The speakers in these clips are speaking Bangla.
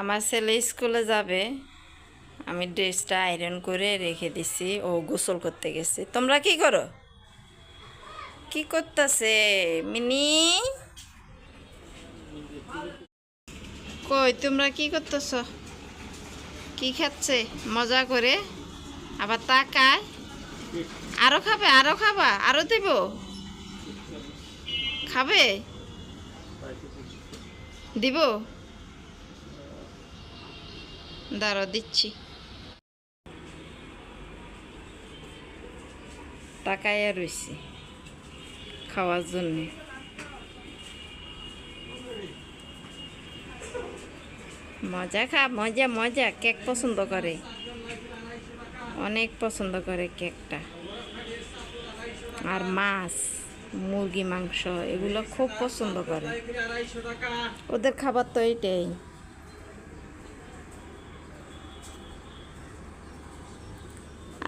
আমার ছেলে স্কুলে যাবে, আমি ড্রেসটা আয়রন করে রেখে দিছি। ও গোসল করতে গেছে। তোমরা কি করো? কি করতেছে মিনি? কই তোমরা কি করতেছ? কি খাচ্ছে মজা করে? আবার তাকায়। আরো খাবে? আরো খাবা? আরো দেব? খাবে? দিব? দাঁড়ো দিচ্ছি। তাকাইয়া রইছি খাওয়ার জন্যে। মজা খা, মজা মজা। কেক পছন্দ করে, অনেক পছন্দ করে কেকটা। আর মাছ, মুরগি মাংস এগুলো খুব পছন্দ করে। ওদের খাবার তো এইটাই।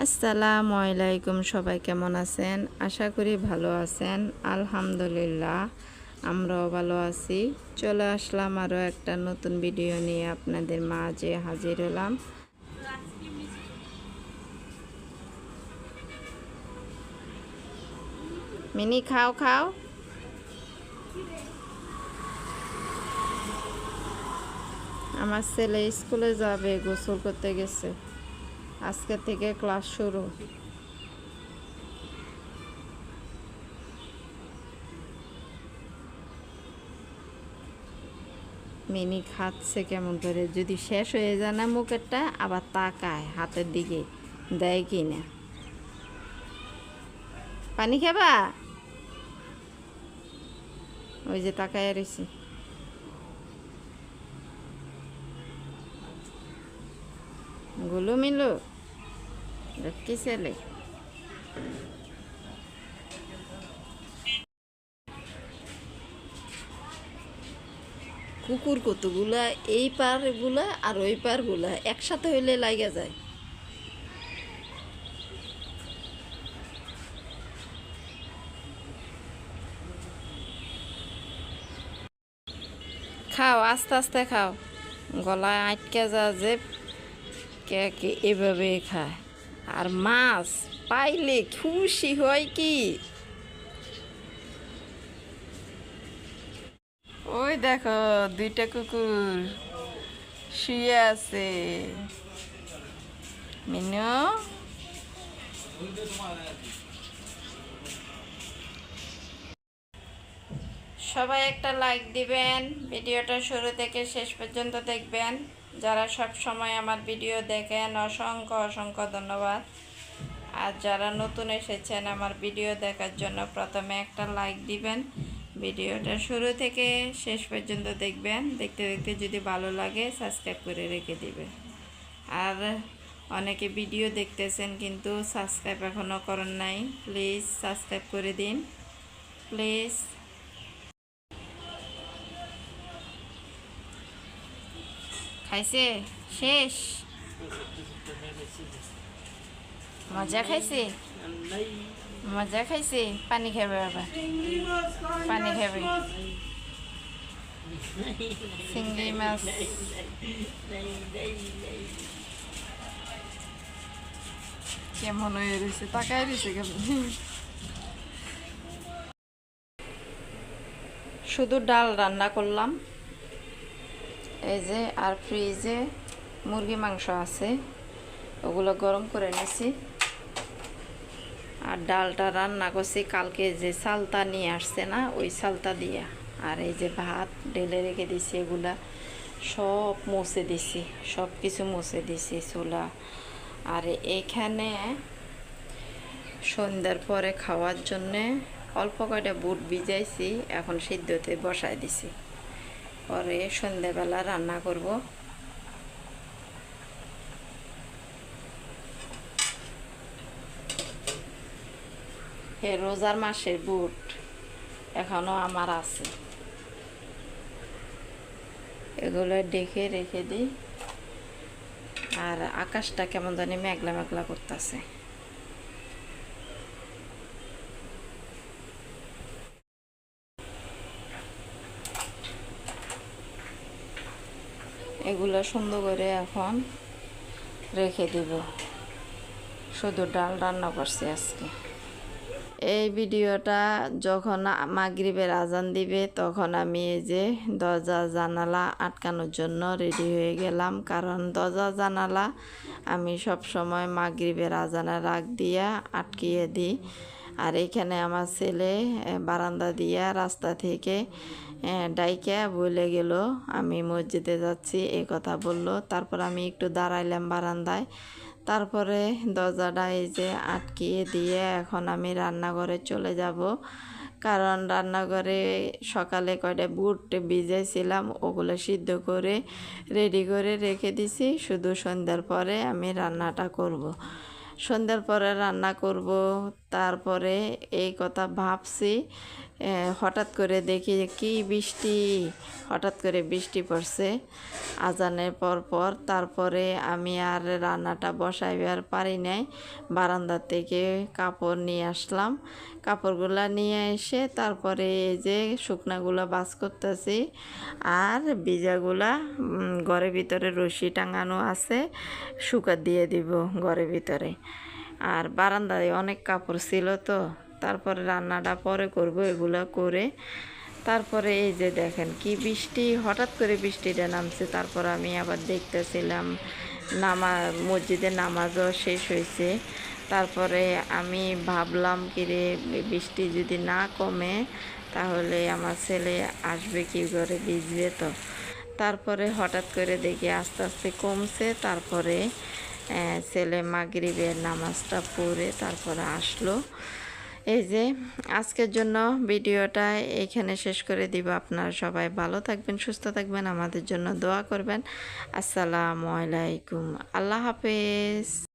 আসসালামু আলাইকুম, সবাই কেমন আছেন? আশা করি ভালো আছেন। আলহামদুলিল্লাহ আমরাও ভালো আছি। চলে আসলাম আরও একটা নতুন ভিডিও নিয়ে আপনাদের মাঝে হাজির হলাম। মিনি খাও খাও। আমার ছেলে স্কুলে যাবে, গোসল করতে গেছে। আজকে থেকে ক্লাস শুরু। মিনি খাচ্ছে কেমন করে, যদি শেষ হয়ে যায় না মুখেরটা আবার তাকায় হাতের দিকে, দেয় কি না। পানি খাবা? ওই যে তাকায় রয়েছে। গুলো মিলো কি ছেলে। কুকুর কতগুলা, এই পারগুলা আর ওই পারগুলা একসাথে হইলে লাগা যায়। খাও, আস্তে আস্তে খাও, গলায় আটকে যা যে। কে এভাবে খায়। আর মাছ পাইলে খুশি হয় কি। ওই দেখো দুইটা কুকুর শুয়ে আছে। মিনু, সবাই একটা লাইক দিবেন, ভিডিওটা শুরু থেকে শেষ পর্যন্ত দেখবেন। যারা সব সময় আমার ভিডিও দেখেন অসংখ্য অসংখ্য ধন্যবাদ। আর যারা নতুন এসেছেন আমার ভিডিও দেখার জন্য প্রথমে একটা লাইক দিবেন, ভিডিওটা শুরু থেকে শেষ পর্যন্ত দেখবেন। দেখতে দেখতে যদি ভালো লাগে সাবস্ক্রাইব করে রেখে দিবেন। আর অনেকে ভিডিও দেখতেছেন কিন্তু সাবস্ক্রাইব এখনও করেন নাই, প্লিজ সাবস্ক্রাইব করে দিন প্লিজ। খাইছে শেষ? মজা খাইছে? মজা খাইছে? পানি খাবে আবার, পানি খাবে। চিংড়ি মাছ কেমন হয়ে রয়েছে, তাকাই রয়েছে কেমন। শুধু ডাল রান্না করলাম এই যে, আর ফ্রিজে মুরগি মাংস আছে, ওগুলো গরম করে নিয়েছি। আর ডালটা রান্না করছি কালকে যে চালতা নিয়ে আসছে না, ওই চালতা দিয়া। আর এই যে ভাত ঢেলে রেখে দিছি, এগুলা সব মুছে দিছি, সব কিছু মুছে দিছি চুলা। আর এখানে সন্ধ্যার পরে খাওয়ার জন্যে অল্প কয়টা বুট ভিজাইছি, এখন সিদ্ধতে বসায় দিছি। পরে সন্ধ্যাবেলা রান্না করব। রোজার মাসের বুট এখনো আমার আছে, এগুলো ডেকে রেখে দিই। আর আকাশটা কেমন জানি মেঘলা মেঘলা করতেছে। এগুলো সুন্দর করে এখন রেখে দিব। শুধু ডাল রান্না করছি আজকে। এই ভিডিওটা যখন মাগরিবের আজান দিবে তখন আমি এই যে দরজা জানালা আটকানোর জন্য রেডি হয়ে গেলাম, কারণ দরজা জানালা আমি সব সময় মাগরিবের আজানের আগ দিয়া আটকিয়ে দিই। আর এখানে আমার ছেলে বারান্দা দিয়া রাস্তা থেকে ডাইকা বলে গেল আমি মসজিদে যাচ্ছি, এই কথা বললো। তারপর আমি একটু দাঁড়াইলাম বারান্দায়, তারপরে দরজাটা এই যে আটকিয়ে দিয়ে এখন আমি রান্নাঘরে চলে যাব, কারণ রান্নাঘরে সকালে কয়টা বুট ভিজাইছিলাম, ওগুলো সিদ্ধ করে রেডি করে রেখে দিছি। শুধু সন্ধ্যার পরে আমি রান্নাটা করব। সন্ধ্যার পরে রান্না করব। তারপরে এই কথা ভাবছি, হঠাৎ করে দেখি কি বৃষ্টি, হঠাৎ করে বৃষ্টি পড়ছে আজানের পর। তারপরে আমি আর রান্নাটা বসাইবার পারি নাই। বারান্দা থেকে কাপড় নিয়ে আসলাম, কাপড়গুলা নিয়ে এসে তারপরে এই যে শুকনাগুলো বাস করতেছি, আর ভিজাগুলা ঘরের ভিতরে রশি টাঙানো আছে, শুকা দিয়ে দিব ঘরের ভিতরে। আর বারান্দায় অনেক কাপড় ছিল তো, তারপরে রান্নাটা পরে করব। এগুলো করে তারপরে এই যে দেখেন কি বৃষ্টি, হঠাৎ করে বৃষ্টিটা নামছে। তারপর আমি আবার দেখতেছিলাম মসজিদে নামাজও শেষ হয়েছে। তারপরে আমি ভাবলাম কিরে বৃষ্টি যদি না কমে তাহলে আমার ছেলে আসবে কি করে, ভিজবে তো। তারপরে হঠাৎ করে দেখি আস্তে আস্তে কমছে। তারপরে ছেলে মাগরিবের নামাজটা পড়ে তারপরে আসলো। এই যে আজকের জন্য ভিডিওটা এখানে শেষ করে দিব। আপনারা সবাই ভালো থাকবেন, সুস্থ থাকবেন, আমাদের জন্য দোয়া করবেন। আসসালামু আলাইকুম, আল্লাহ হাফেজ।